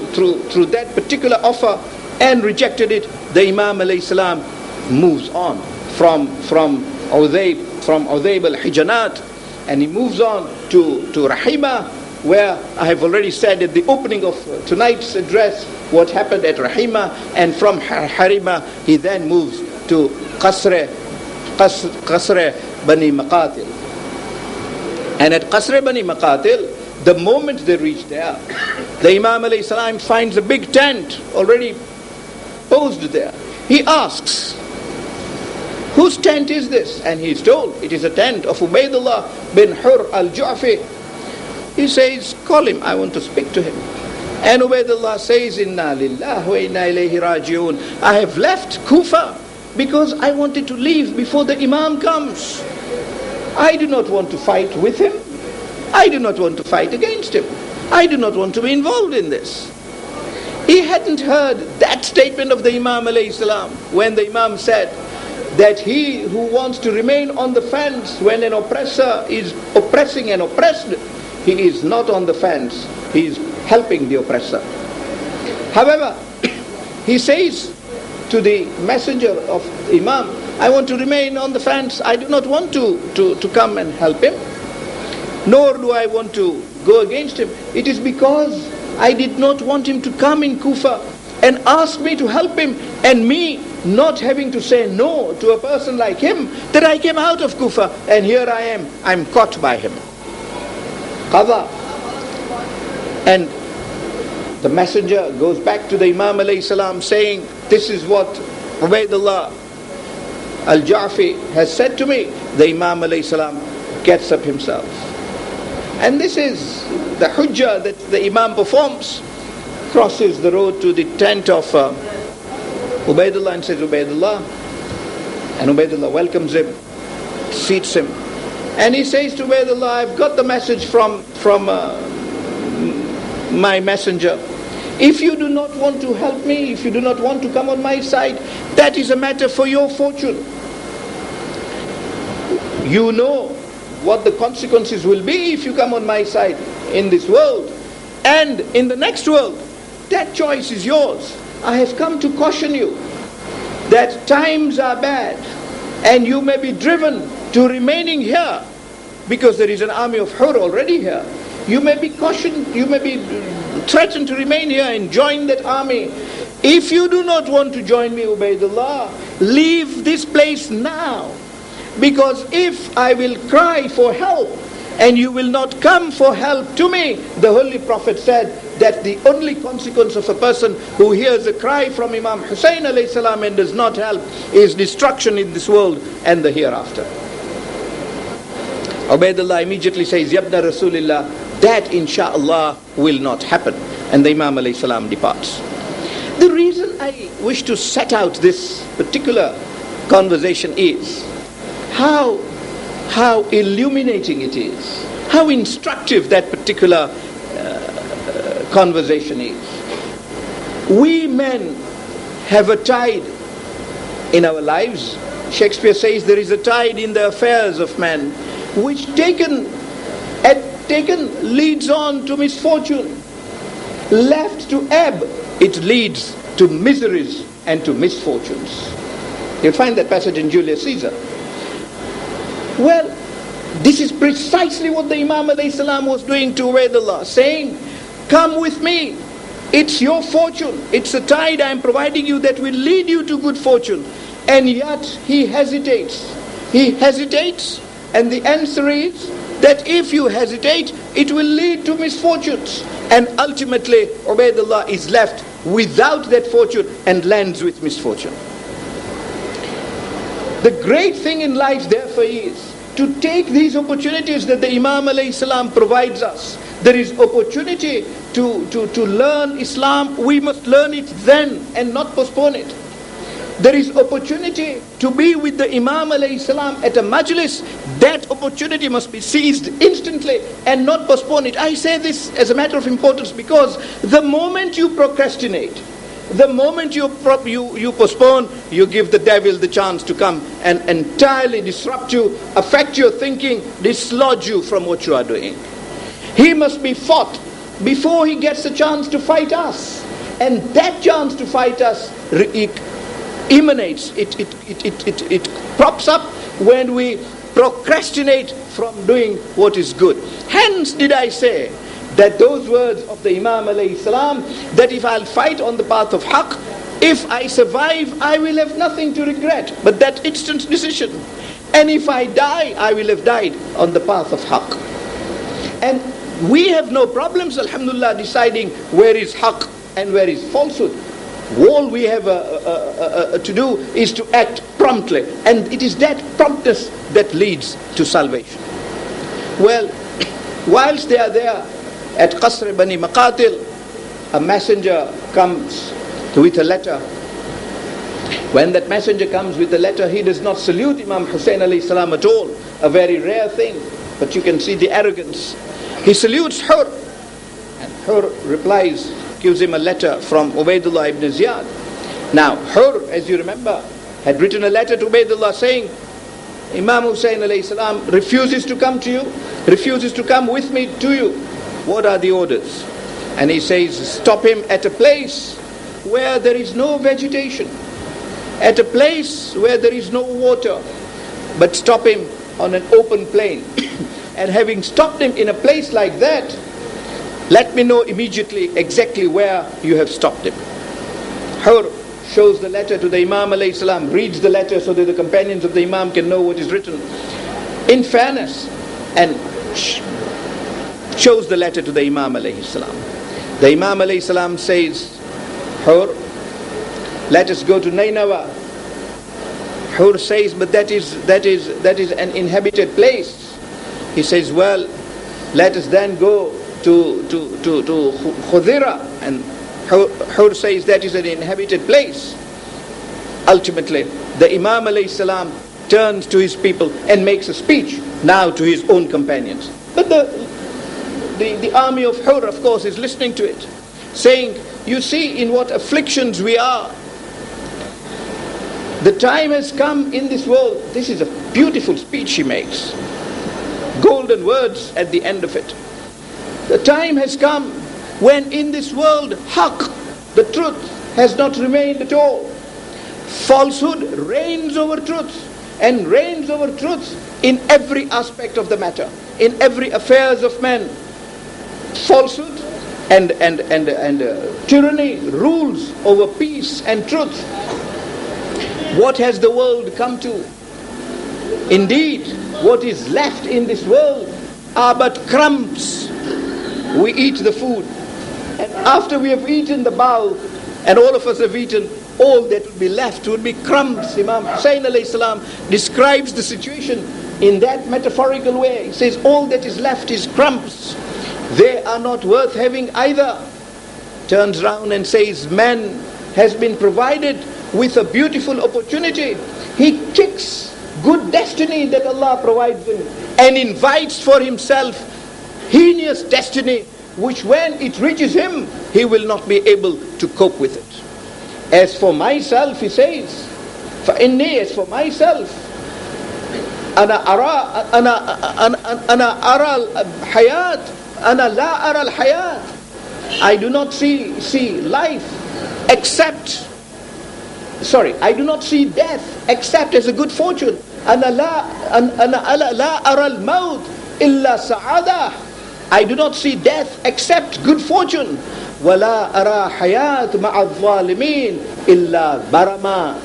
that particular offer and rejected it, the Imam alayhi salam moves on from Udayb al-Hijanat, and he moves on to Rahima, where I have already said at the opening of tonight's address what happened at Rahima, and from Harima he then moves to Qasr Bani Maqatil. And at Qasr Bani Maqatil, the moment they reach there, the Imam alayhi salam finds a big tent already posed there. He asks, whose tent is this? And he is told, it is a tent of Ubaydullah bin Hur al-Ju'fi. He says, call him, I want to speak to him. And Ubaydullah says, Inna lillahi wa inna ilayhi raji'un. I have left Kufa because I wanted to leave before the Imam comes. I do not want to fight with him. I do not want to fight against him. I do not want to be involved in this. He hadn't heard that statement of the Imam alayhi salam when the Imam said that he who wants to remain on the fence when an oppressor is oppressing an oppressed, he is not on the fence, he is helping the oppressor. However, he says to the messenger of the Imam, I want to remain on the fence, I do not want to come and help him, nor do I want to go against him. It is because I did not want him to come in Kufa and ask me to help him, and me not having to say no to a person like him, that I came out of Kufa, and here I am, I'm caught by him. Qadha. And the messenger goes back to the Imam alayhi salam saying, this is what Ubaydullah al-Ja'fi has said to me. The Imam alayhi salam gets up himself. And this is the hujjah that the Imam performs, crosses the road to the tent of Ubaydullah and says, Ubaydullah. And Ubaydullah welcomes him, seats him. And he says to Ubaydullah, I've got the message from my messenger. If you do not want to help me, if you do not want to come on my side, that is a matter for your fortune. You know what the consequences will be if you come on my side in this world and in the next world. That choice is yours. I have come to caution you that times are bad and you may be driven to remaining here because there is an army of Hur already here. You may be cautioned, you may be threatened to remain here and join that army. If you do not want to join me, Ubaydullah, leave this place now. Because if I will cry for help and you will not come for help to me, the Holy Prophet said that the only consequence of a person who hears a cry from Imam Hussein alayhi salam and does not help is destruction in this world and the hereafter. Ubaydullah immediately says, Yabna Rasulillah, that insha'Allah will not happen. And the Imam alayhi salam departs. The reason I wish to set out this particular conversation is how illuminating it is, how instructive that particular conversation is. We men have a tide in our lives. Shakespeare says there is a tide in the affairs of men, which taken leads on to misfortune. Left to ebb, it leads to miseries and to misfortunes. You'll find that passage in Julius Caesar. Well, this is precisely what the Imam alayhi salam was doing to Ubaydullah, saying, come with me, it's your fortune, it's a tide I am providing you that will lead you to good fortune. And yet he hesitates, and the answer is that if you hesitate, it will lead to misfortunes. And ultimately, Ubaydullah is left without that fortune and lands with misfortune. The great thing in life therefore is to take these opportunities that the Imam alayhi salam provides us. There is opportunity to learn Islam. We must learn it then and not postpone it. There is opportunity to be with the Imam alayhi salam at a majlis. That opportunity must be seized instantly and not postpone it. I say this as a matter of importance because the moment you procrastinate, the moment you postpone, you give the devil the chance to come and entirely disrupt you, affect your thinking, dislodge you from what you are doing. He must be fought before he gets a chance to fight us. And that chance to fight us emanates, it props up when we procrastinate from doing what is good. Hence did I say that those words of the Imam alayhi salam, that if I'll fight on the path of haqq, if I survive, I will have nothing to regret but that instant decision. And if I die, I will have died on the path of haqq. And we have no problems, alhamdulillah, deciding where is haqq and where is falsehood. All we have to do is to act promptly, and it is that promptness that leads to salvation. Well, whilst they are there at Qasr Bani Maqatil, a messenger comes with a letter. When that messenger comes with a letter, he does not salute Imam Hussein alayhi salam at all, a very rare thing, but you can see the arrogance. He salutes Hur, and Hur replies, gives him a letter from Ubaidullah ibn Ziyad. Now, Hur, as you remember, had written a letter to Ubaidullah saying, Imam Hussein alayhi salam refuses to come to you, refuses to come with me to you. What are the orders? And he says, stop him at a place where there is no vegetation, at a place where there is no water, but stop him on an open plain. And having stopped him in a place like that, let me know immediately exactly where you have stopped him. Hur shows the letter to the Imam alayhi salam, reads the letter so that the companions of the Imam can know what is written. In fairness, and shows the letter to the Imam alayhi salam. The Imam alayhi salam says, Hur, let us go to Nainawa. Hur says, but that is an inhabited place. He says, well, let us then go to Khudira, and Hur says that is an inhabited place. Ultimately, the Imam alayhi salam turns to his people and makes a speech now to his own companions. But the army of Hur, of course, is listening to it, saying, you see in what afflictions we are. The time has come in this world. This is a beautiful speech he makes. Golden words at the end of it. The time has come when in this world, haqq, the truth, has not remained at all. Falsehood reigns over truth, and reigns over truth in every aspect of the matter, in every affairs of men. Falsehood and tyranny rules over peace and truth. What has the world come to? Indeed, what is left in this world are but crumbs. We eat the food, and after we have eaten the bowl, and all of us have eaten, all that would be left would be crumbs. Imam Hussein alayhi salam describes the situation in that metaphorical way. He says, all that is left is crumbs. They are not worth having either. Turns round and says, man has been provided with a beautiful opportunity. He kicks good destiny that Allah provides him and invites for himself heinous destiny, which when it reaches him, he will not be able to cope with it. As for myself, he says, فَإِنِّي, as for myself, أَنَا أَرَى الْحَيَاةِ أَنَا لَا أَرَى الْحَيَاةِ. I do not see life except, I do not see death except as a good fortune. أَنَا لَا أَرَى الْمَوْتِ إِلَّا سَعَادَةً. I do not see death except good fortune. وَلَا أَرَى حَيَاةً مَعَ الظَّالِمِينَ إِلَّا بَرَمًا.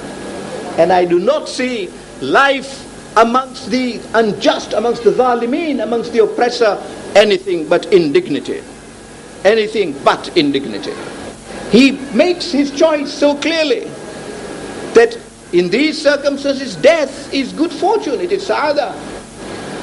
And I do not see life amongst the unjust, amongst the zalimin, amongst the oppressor, anything but indignity. Anything but indignity. He makes his choice so clearly that In these circumstances, death is good fortune, it is sa'ada.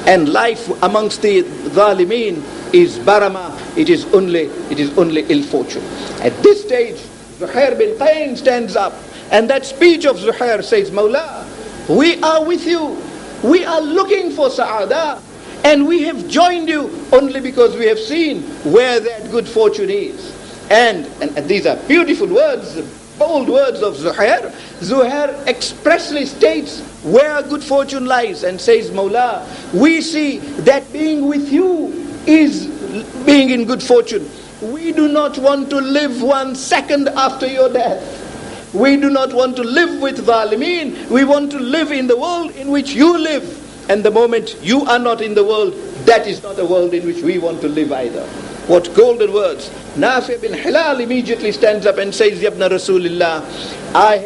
And life amongst the zalimeen is barama, it is only ill fortune. At this stage, Zuhair bin Qayn stands up, and that speech of Zuhair says, Mawla, we are with you, we are looking for sa'ada, and we have joined you only because we have seen where that good fortune is. And these are beautiful words, bold words of Zuhair. Zuhair expressly states where good fortune lies and says, Mawla, we see that being with you is being in good fortune. We do not want to live 1 second after your death. We do not want to live with Zalimeen. We want to live in the world in which you live. And the moment you are not in the world, that is not a world in which we want to live either. What golden words. Nafi bin Hilal immediately stands up and says, Yabna Rasulullah, I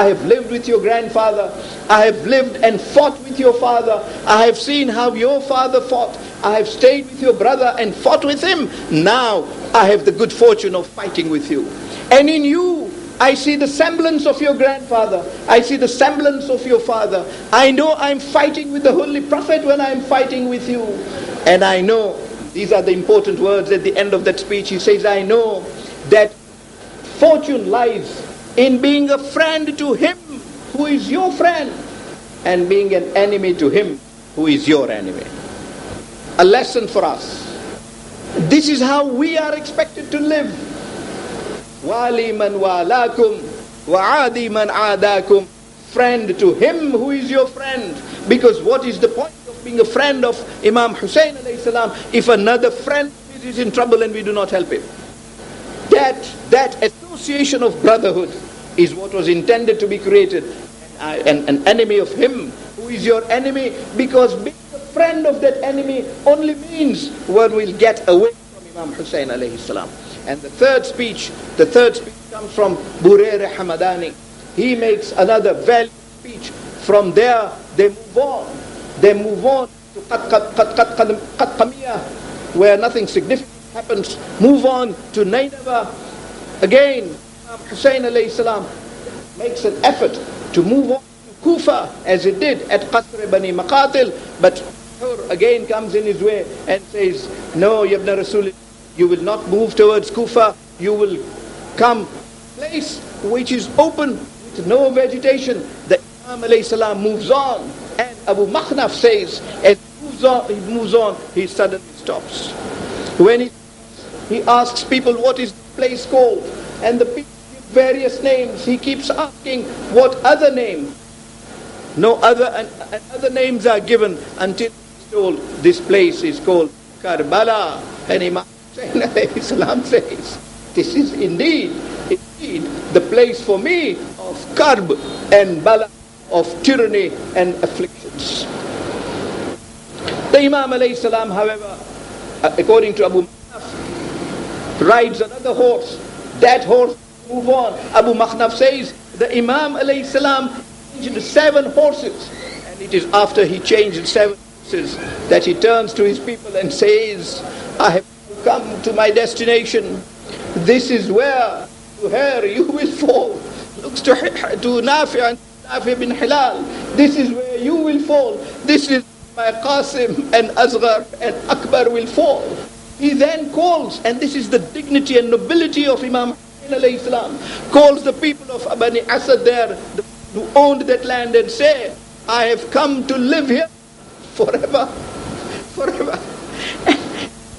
have lived with your grandfather. I have lived and fought with your father. I have seen how your father fought. I have stayed with your brother and fought with him. Now I have the good fortune of fighting with you. And in you, I see the semblance of your grandfather. I see the semblance of your father. I know I'm fighting with the Holy Prophet when I'm fighting with you. And I know, these are the important words at the end of that speech. He says, I know that fortune lies in being a friend to him who is your friend, and being an enemy to him who is your enemy. A lesson for us. This is how we are expected to live. Wali man walakum wa adi man adakum. Friend to him who is your friend. Because what is the point of being a friend of Imam Hussein alayhi salam if another friend is in trouble and we do not help him? That association of brotherhood is what was intended to be created. An enemy of him who is your enemy, because being a friend of that enemy only means one will get away from Imam Hussein alayhi salam. And the third speech comes from Burayr Hamadani. He makes another valiant speech. From there, they move on. They move on to Qatqamiyah, where nothing significant happens. Move on to Nainava. Again, Imam Hussein alayhi salam makes an effort to move on to Kufa, as it did at Qasr Bani Maqatil. But Hur again comes in his way and says, no, Yabna Rasul, you will not move towards Kufa. You will come place which is open with no vegetation. The Imam alayhi salam moves on, and Abu Makhnaf says, as he moves on, he suddenly stops. When he asks people, what is the place called? And the people give various names. He keeps asking, what other name? No other, and other names are given until he's told, this place is called Karbala. And Imam Hussein alayhi salam says, this is indeed the place for me of karb and bala, of tyranny and afflictions. The Imam alayhi salam, however, according to Abu Makhnaf, rides another horse. That horse move on. Abu Makhnaf says the Imam alayhi salam changed 7 horses, and it is after he changed 7 horses that he turns to his people and says, I have come to my destination. This is where you will fall. Looks to Nafi and Nafi bin Hilal. This is where you will fall. This is where Qasim and Asghar and Akbar will fall. He then calls, and this is the dignity and nobility of Imam Hussein alayhi salam, calls the people of Bani Asad there, who owned that land, and say, I have come to live here forever. Forever.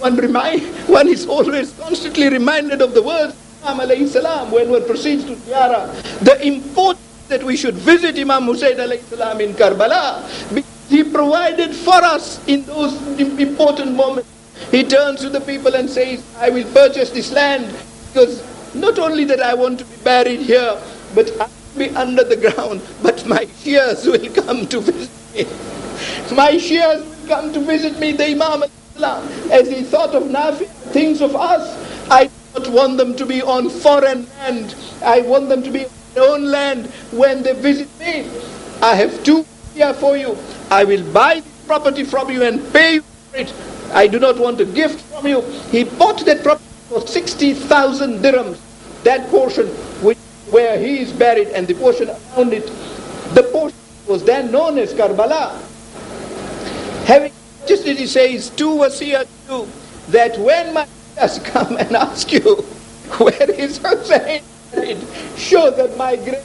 One is always constantly reminded of the words of Imam alayhi salam when one proceeds to ziyarah. The importance that we should visit Imam Hussein alayhi salam in Karbala, because he provided for us in those important moments. He turns to the people and says, I will purchase this land because not only that I want to be buried here, but I will be under the ground, but my Shias will come to visit me. My Shias will come to visit me. The Imam, as he thought of Nafi, thinks of us. I don't want them to be on foreign land. I want them to be on their own land when they visit me. I have 2 here for you. I will buy this property from you and pay you for it. I do not want a gift from you. He bought that property for 60,000 dirhams. That portion where he is buried and the portion around it, The portion was then known as Karbala. Having just as he says, two wasiyat too, that when my brothers come and ask you, where is Hussein buried? Show them my grave,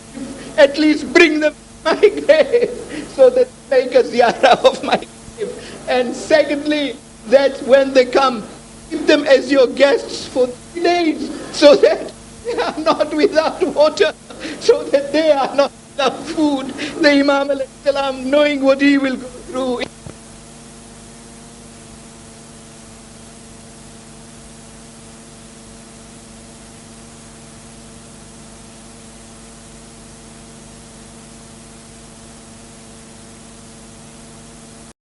at least bring them my grave, so that they make a ziyarah of my grave. And secondly, that when they come, keep them as your guests for 3 days, so that they are not without water, so that they are not without food. The Imam alayhi salam, knowing what he will go through,